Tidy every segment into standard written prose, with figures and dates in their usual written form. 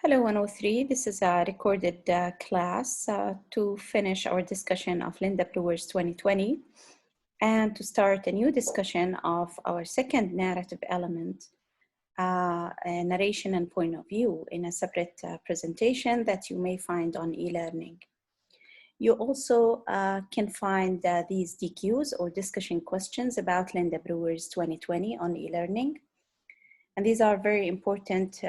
Hello 103, this is a recorded class to finish our discussion of Linda Brewer's 2020 and to start a new discussion of our second narrative element, narration and point of view, in a separate presentation that you may find on e-learning. You also can find these DQs or discussion questions about Linda Brewer's 2020 on e-learning. And these are very important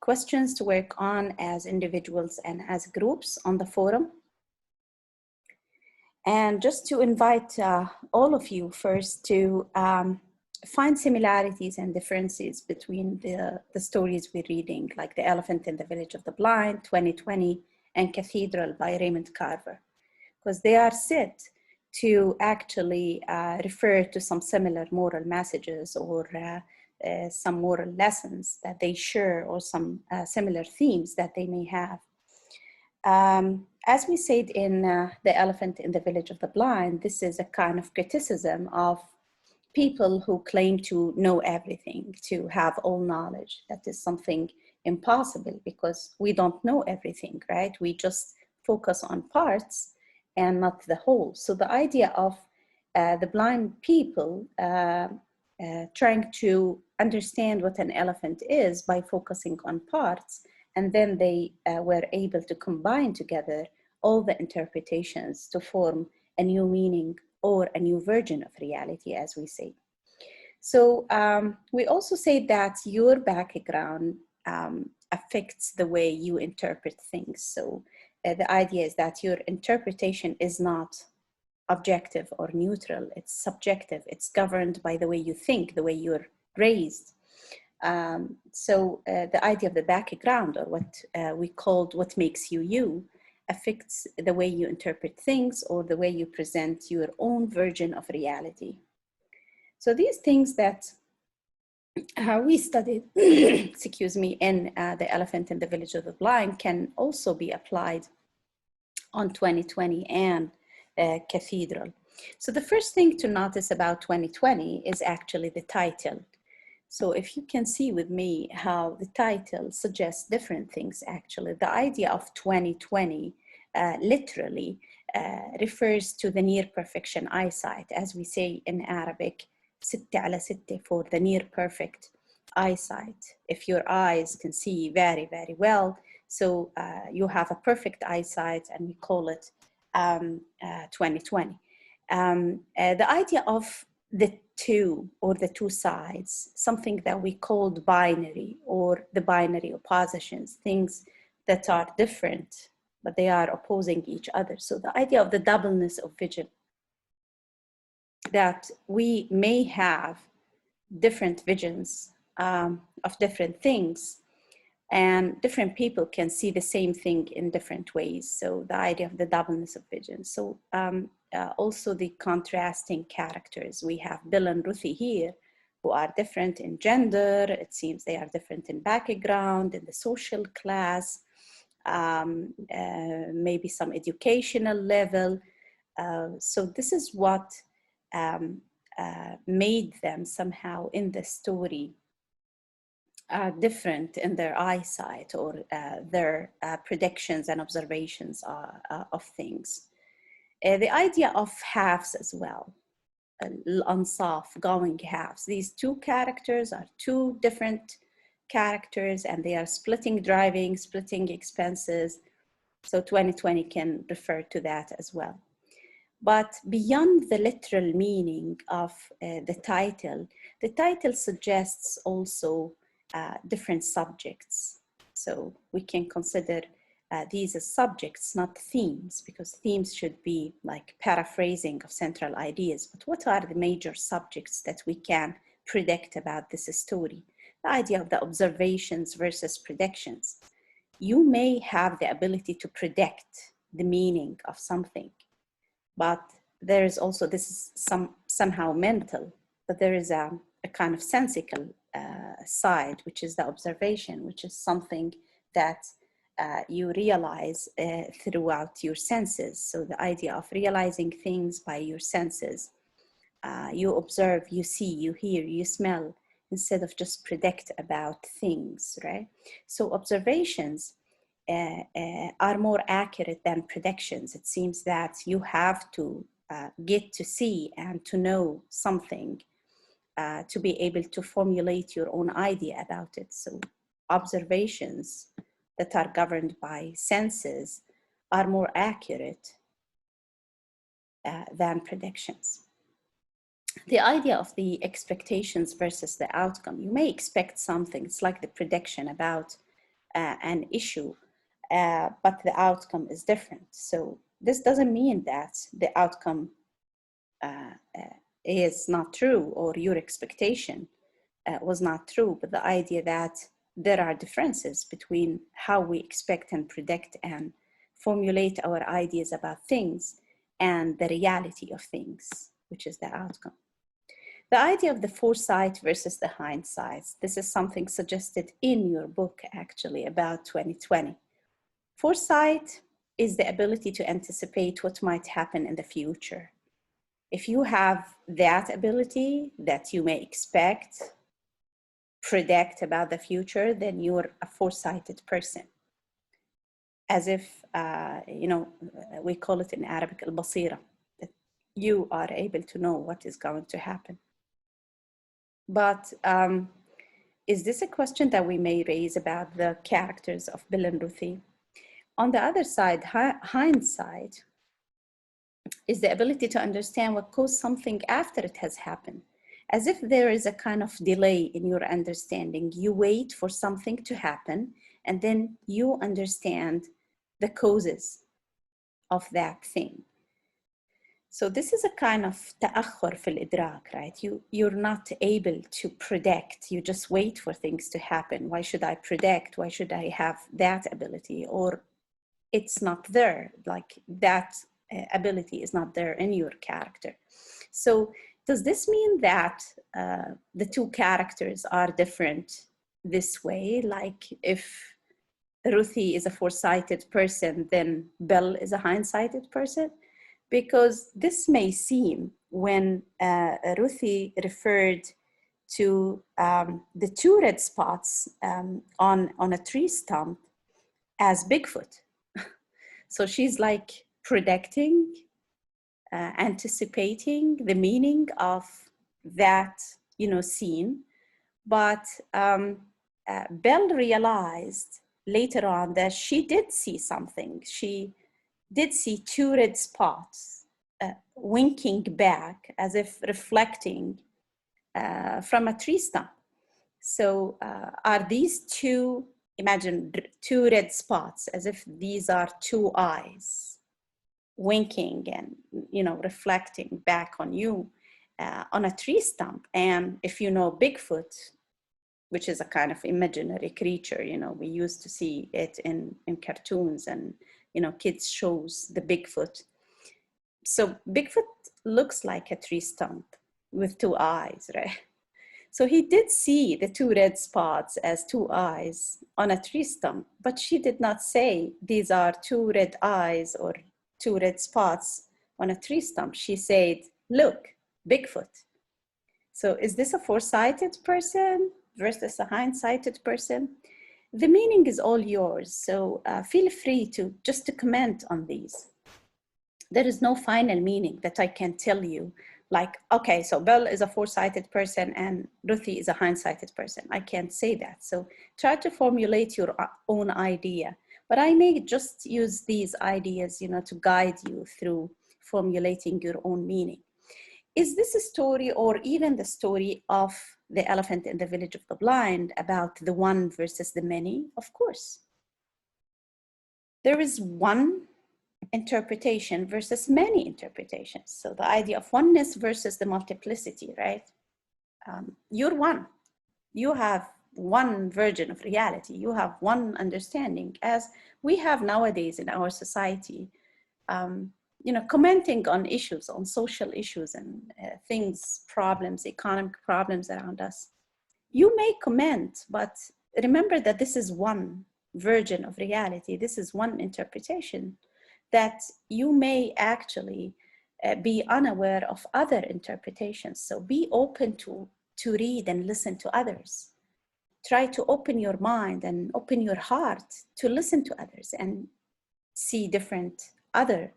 questions to work on as individuals and as groups on the forum. And just to invite all of you first to find similarities and differences between the stories we're reading, like The Elephant in the Village of the Blind, 2020, and Cathedral by Raymond Carver, because they are set to actually refer to some similar moral messages or some moral lessons that they share, or some similar themes that they may have. As we said in The Elephant in the Village of the Blind, this is a kind of criticism of people who claim to know everything, to have all knowledge. That is something impossible because we don't know everything, right? We just focus on parts and not the whole. So the idea of the blind people trying to understand what an elephant is by focusing on parts, and then they were able to combine together all the interpretations to form a new meaning or a new version of reality, as we say. So we also say that your background affects the way you interpret things. So the idea is that your interpretation is not objective or neutral, it's subjective. It's governed by the way you think, the way you're raised. So the idea of the background, or what we called what makes you you, affects the way you interpret things or the way you present your own version of reality. So these things that we studied, excuse me, in The Elephant in the Village of the Blind can also be applied on 2020 and Cathedral. So the first thing to notice about 2020 is actually the title. So if you can see with me how the title suggests different things, actually. The idea of 2020 literally refers to the near perfection eyesight, as we say in Arabic, sitte ala sitte, for the near perfect eyesight. If your eyes can see very, very well, so you have a perfect eyesight, and we call it 2020. The idea of the two, or the two sides, something that we called binary, or the binary oppositions, things that are different, but they are opposing each other. So the idea of the doubleness of vision, that we may have different visions of different things, and different people can see the same thing in different ways. So the idea of the doubleness of vision. So also the contrasting characters. We have Bill and Ruthie here, who are different in gender. It seems they are different in background, in the social class, maybe some educational level. So this is what made them somehow in the story different in their eyesight, or their predictions and observations of things. The idea of halves as well, ansaf, going halves. These two characters are two different characters, and they are splitting driving, splitting expenses. So 2020 can refer to that as well. But beyond the literal meaning of the title suggests also different subjects. So we can consider these as subjects, not themes, because themes should be like paraphrasing of central ideas. But what are the major subjects that we can predict about this story? The idea of the observations versus predictions. You may have the ability to predict the meaning of something, but there is also, this is somehow mental, but there is a kind of sensical side, which is the observation, which is something that you realize throughout your senses. So the idea of realizing things by your senses. You observe, you see, you hear, you smell, instead of just predict about things, right? So observations are more accurate than predictions. It seems that you have to get to see and to know something to be able to formulate your own idea about it. So observations that are governed by senses are more accurate than predictions. The idea of the expectations versus the outcome. You may expect something, it's like the prediction about an issue, but the outcome is different. So this doesn't mean that the outcome is not true or your expectation was not true, but the idea that there are differences between how we expect and predict and formulate our ideas about things and the reality of things, which is the outcome. The idea of the foresight versus the hindsight. This is something suggested in your book, actually, about 2020. Foresight is the ability to anticipate what might happen in the future. If you have that ability that you may expect, predict about the future, then you're a foresighted person. As if, we call it in Arabic al-basira, that you are able to know what is going to happen. But is this a question that we may raise about the characters of Bill and Ruthie? On the other side, hindsight is the ability to understand what caused something after it has happened. As if there is a kind of delay in your understanding. You wait for something to happen, and then you understand the causes of that thing. So this is a kind of تأخر في الإدراك, right? You're not able to predict. You just wait for things to happen. Why should I predict? Why should I have that ability? Or it's not there, like that ability is not there in your character. So does this mean that the two characters are different this way? Like if Ruthie is a foresighted person, then Belle is a hindsighted person? Because this may seem when Ruthie referred to the two red spots on a tree stump as Bigfoot. So she's like predicting, anticipating the meaning of that, scene. But Belle realized later on that she did see something. She did see two red spots winking back as if reflecting from a tree stump. So are these two, imagine two red spots as if these are two eyes winking and, reflecting back on you on a tree stump. And if you know Bigfoot, which is a kind of imaginary creature, we used to see it in cartoons and, kids shows the Bigfoot. So Bigfoot looks like a tree stump with two eyes, right? So he did see the two red spots as two eyes on a tree stump, but she did not say these are two red eyes or two red spots on a tree stump. She said, look, Bigfoot. So is this a foresighted person versus a hindsighted person? The meaning is all yours. So feel free to just to comment on these. There is no final meaning that I can tell you, like, okay, so Belle is a foresighted person and Ruthie is a hindsighted person. I can't say that. So try to formulate your own idea. But I may just use these ideas, to guide you through formulating your own meaning. Is this a story, or even the story of the elephant in the village of the blind, about the one versus the many? Of course. There is one interpretation versus many interpretations. So the idea of oneness versus the multiplicity, right? You're one. You have one version of reality. You have one understanding, as we have nowadays in our society. Commenting on issues, on social issues and things, problems, economic problems around us. You may comment, but remember that this is one version of reality. This is one interpretation, that you may actually be unaware of other interpretations. So be open to to read and listen to others. Try to open your mind and open your heart to listen to others and see different other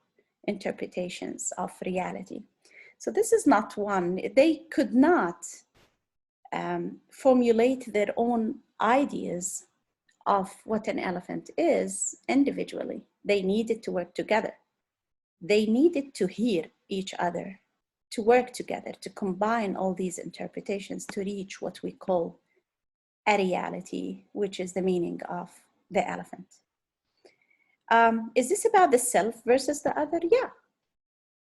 interpretations of reality. So this is not one. They could not formulate their own ideas of what an elephant is individually. They needed to work together. They needed to hear each other, to work together, to combine all these interpretations to reach what we call a reality, which is the meaning of the elephant. Is this about the self versus the other? Yeah,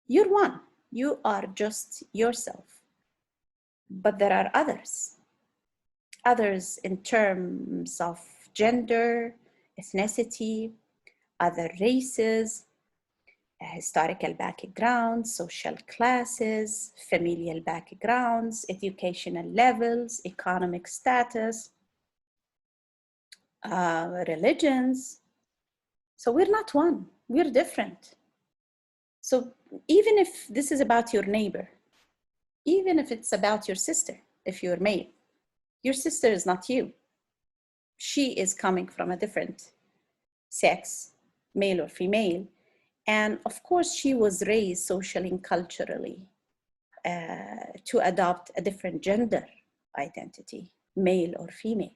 you're one. You are just yourself. But there are others. Others in terms of gender, ethnicity, other races, historical backgrounds, social classes, familial backgrounds, educational levels, economic status, religions. So we're not one, we're different. So even if this is about your neighbor, even if it's about your sister, if you're male, your sister is not you. She is coming from a different sex, male or female. And of course, she was raised socially and culturally to adopt a different gender identity, male or female.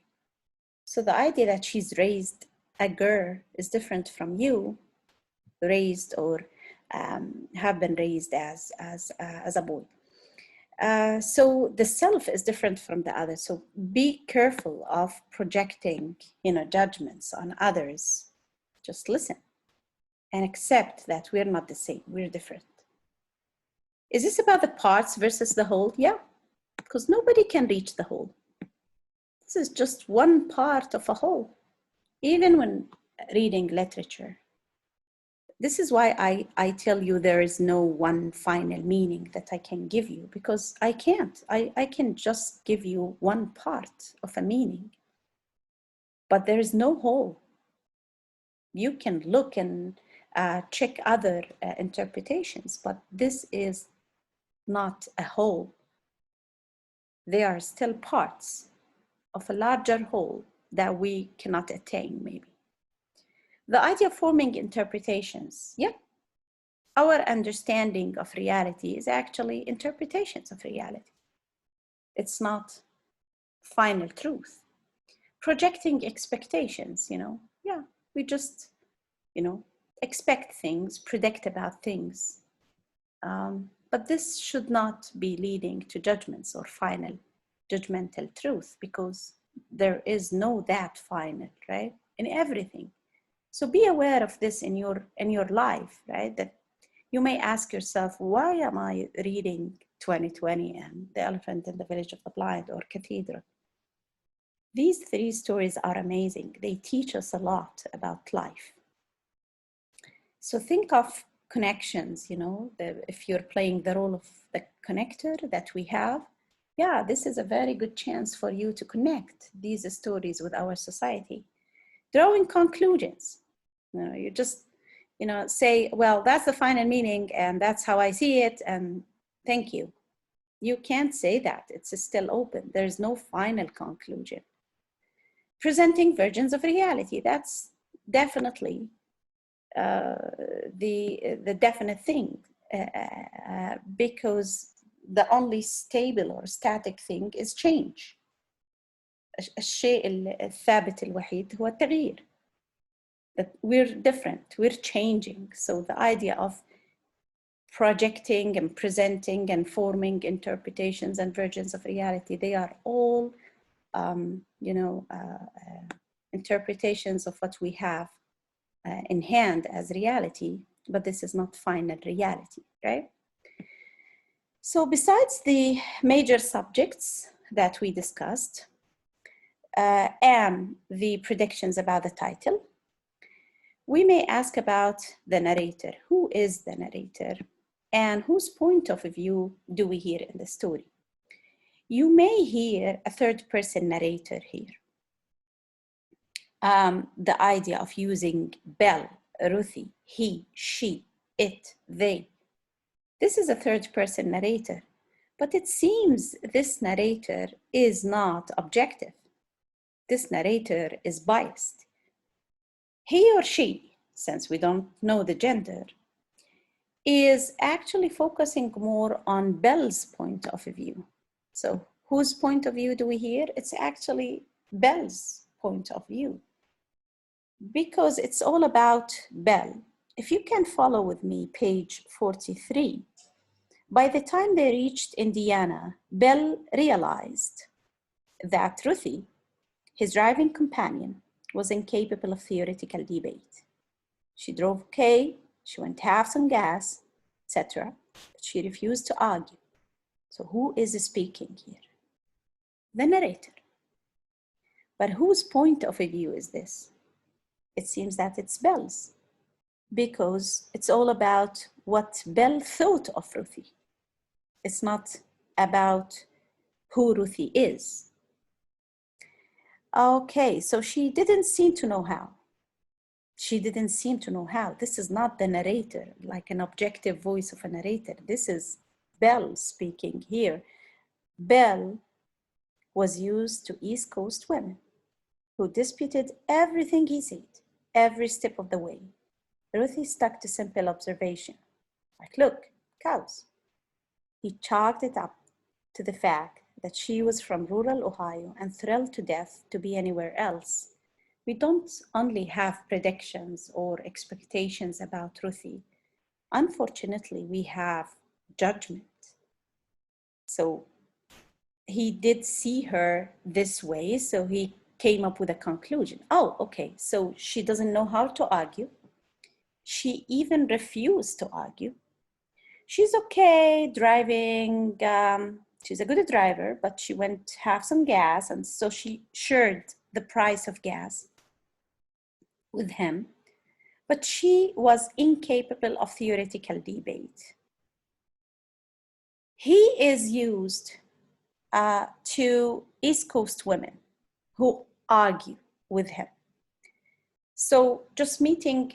So the idea that she's raised a girl is different from you, raised or have been raised as a boy. So the self is different from the other. So be careful of projecting, judgments on others. Just listen and accept that we're not the same, we're different. Is this about the parts versus the whole? Yeah, because nobody can reach the whole. This is just one part of a whole. Even when reading literature, this is why I tell you there is no one final meaning that I can give you, because I can't. I can just give you one part of a meaning, but there is no whole. You can look and check other interpretations, but this is not a whole. They are still parts of a larger whole that we cannot attain, maybe. The idea of forming interpretations, yeah. Our understanding of reality is actually interpretations of reality. It's not final truth. Projecting expectations, yeah, we just, expect things, predict about things. But this should not be leading to judgments or final judgmental truth, because there is no that final, right? In everything. So be aware of this in your life, right? That you may ask yourself, why am I reading 2020 and The Elephant in the Village of the Blind or Cathedral? These three stories are amazing. They teach us a lot about life. So think of connections, if you're playing the role of the connector that we have, yeah, this is a very good chance for you to connect these stories with our society. Drawing conclusions, you just, say, well, that's the final meaning and that's how I see it and thank you. You can't say that. It's still open. There's no final conclusion. Presenting versions of reality, that's definitely the definite thing, because the only stable or static thing is change. الشيء الثابت الوحيد هو التغيير. That we're different, we're changing. So the idea of projecting and presenting and forming interpretations and versions of reality, they are all, interpretations of what we have in hand as reality, but this is not final reality, right? So besides the major subjects that we discussed and the predictions about the title, we may ask about the narrator. Who is the narrator? And whose point of view do we hear in the story? You may hear a third-person narrator here. The idea of using Bell, Ruthie, he, she, it, they. This is a third-person narrator, But it seems this narrator is not objective. This narrator is biased. He or she, since we don't know the gender, is actually focusing more on Belle's point of view. So whose point of view do we hear? It's actually Belle's point of view, because it's all about Belle. If you can follow with me, page 43, by the time they reached Indiana, Belle realized that Ruthie, his driving companion, was incapable of theoretical debate. She drove okay, she went to have some gas, etc., but she refused to argue. So who is speaking here? The narrator. But whose point of view is this? It seems that it's Belle's, because it's all about what Belle thought of Ruthie. It's not about who Ruthie is. Okay, so she didn't seem to know how. She didn't seem to know how. This is not the narrator, like an objective voice of a narrator. This is Belle speaking here. Belle was used to East Coast women who disputed everything he said, every step of the way. Ruthie stuck to simple observation, like, look, cows. He chalked it up to the fact that she was from rural Ohio and thrilled to death to be anywhere else. We don't only have predictions or expectations about Ruthie. Unfortunately, we have judgment. So he did see her this way, so he came up with a conclusion. Oh, okay, so she doesn't know how to argue. She even refused to argue. She's okay driving. She's a good driver, but she went to have some gas, and so she shared the price of gas with him. But she was incapable of theoretical debate. He is used to East Coast women who argue with him. So just meeting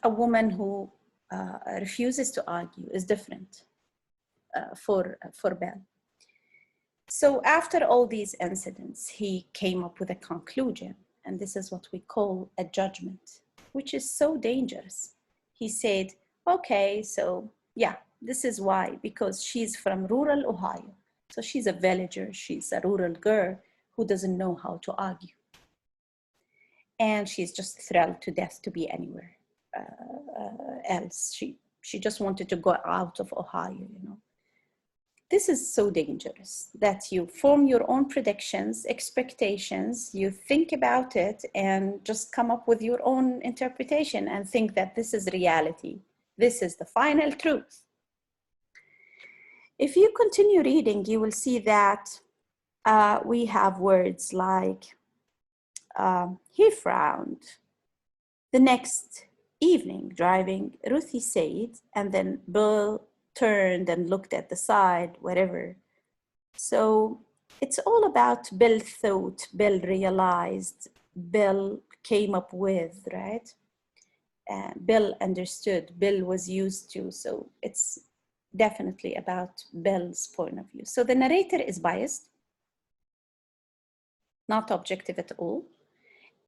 a woman who refuses to argue is different for Belle. So after all these incidents, he came up with a conclusion, and this is what we call a judgment, which is so dangerous. He said, okay, so yeah, this is why, because she's from rural Ohio. So she's a villager, she's a rural girl who doesn't know how to argue. And she's just thrilled to death to be anywhere else. She just wanted to go out of Ohio, you know. This is so dangerous that you form your own predictions, expectations, you think about it and just come up with your own interpretation and think that this is reality. This is the final truth. If you continue reading, you will see that we have words like, he frowned. The next evening, driving, Ruthie said, and then Bill turned and looked at the side, whatever. So it's all about Bill thought, Bill realized, Bill came up with, right? Bill understood, Bill was used to. So it's definitely about Bill's point of view. So the narrator is biased, not objective at all.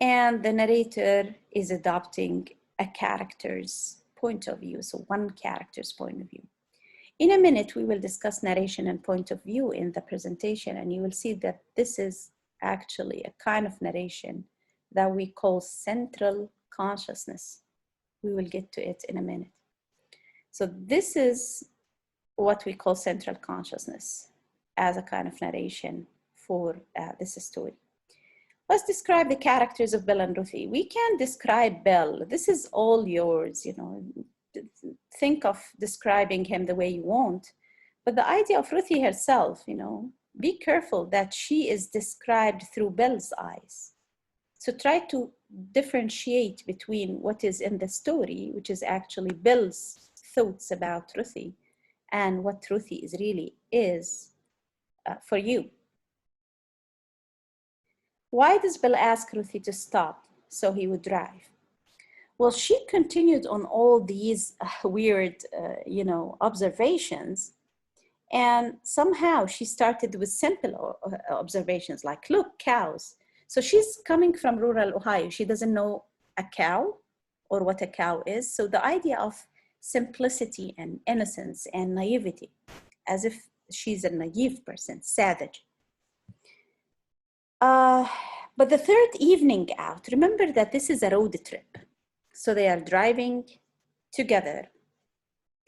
And the narrator is adopting a character's point of view, so one character's point of view. In a minute, we will discuss narration and point of view in the presentation, and you will see that this is actually a kind of narration that we call central consciousness. We will get to it in a minute. So this is what we call central consciousness as a kind of narration for this story. Let's describe the characters of Belle and Ruthie. We can't describe Belle. This is all yours, you know. Think of describing him the way you want. But the idea of Ruthie herself, you know, be careful that she is described through Belle's eyes. So try to differentiate between what is in the story, which is actually Belle's thoughts about Ruthie, and what Ruthie really is for you. Why does Belle ask Ruthie to stop so he would drive? Well, she continued on all these weird, you know, observations, And somehow she started with simple observations like, look, cows. So she's coming from rural Ohio. She doesn't know a cow or what a cow is. So the idea of simplicity and innocence and naivety, as if she's a naive person, savage. But the third evening out, remember that this is a road trip. So they are driving together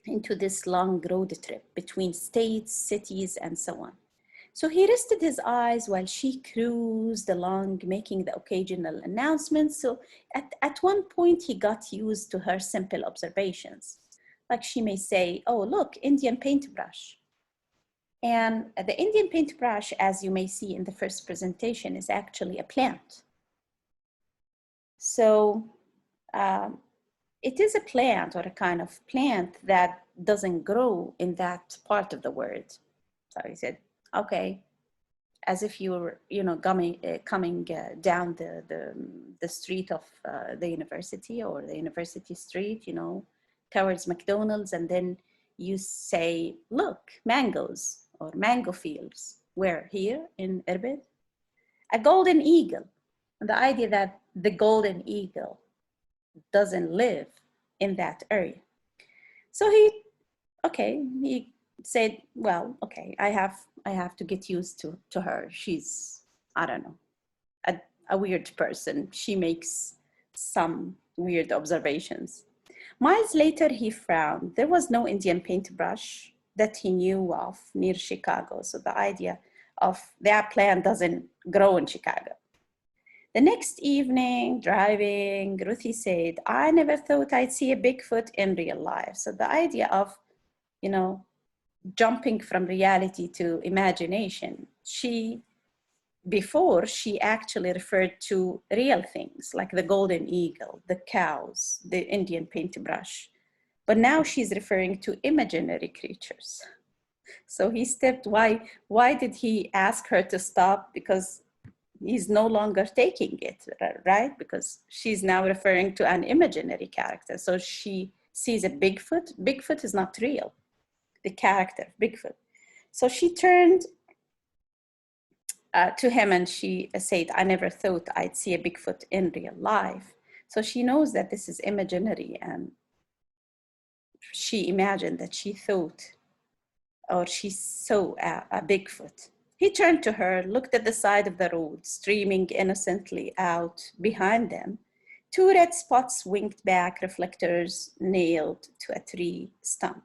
into this long road trip between states, cities, and so on. So he rested his eyes while she cruised along, making the occasional announcements. So at one point, he got used to her simple observations. Like she may say, oh, look, Indian paintbrush. And the Indian paintbrush, as you may see in the first presentation, is actually a plant. So it is a plant or a kind of plant that doesn't grow in that part of the world. So he said, okay, as if you were, coming down the street of the university or the university street, towards McDonald's, and then you say, look, mangoes or mango fields. Where? Here in Irbid? A golden eagle. And the idea that the golden eagle doesn't live in that area. So he said, well, okay, I have to get used to her. She's, I don't know, a weird person. She makes some weird observations. Miles later, he frowned. There was no Indian paintbrush that he knew of near Chicago. So the idea of that plant doesn't grow in Chicago. The next evening, driving, Ruthie said, I never thought I'd see a Bigfoot in real life. So the idea of, jumping from reality to imagination, before she actually referred to real things like the golden eagle, the cows, the Indian paintbrush. But now she's referring to imaginary creatures. So he stepped, why did he ask her to stop? Because he's no longer taking it, right? Because she's now referring to an imaginary character. So she sees a Bigfoot. Bigfoot is not real, the character, Bigfoot. So she turned to him and she said, I never thought I'd see a Bigfoot in real life. So she knows that this is imaginary, and she imagined that she thought, or she saw a Bigfoot. He turned to her, looked at the side of the road, streaming innocently out behind them. 2 red spots winked back, reflectors nailed to a tree stump.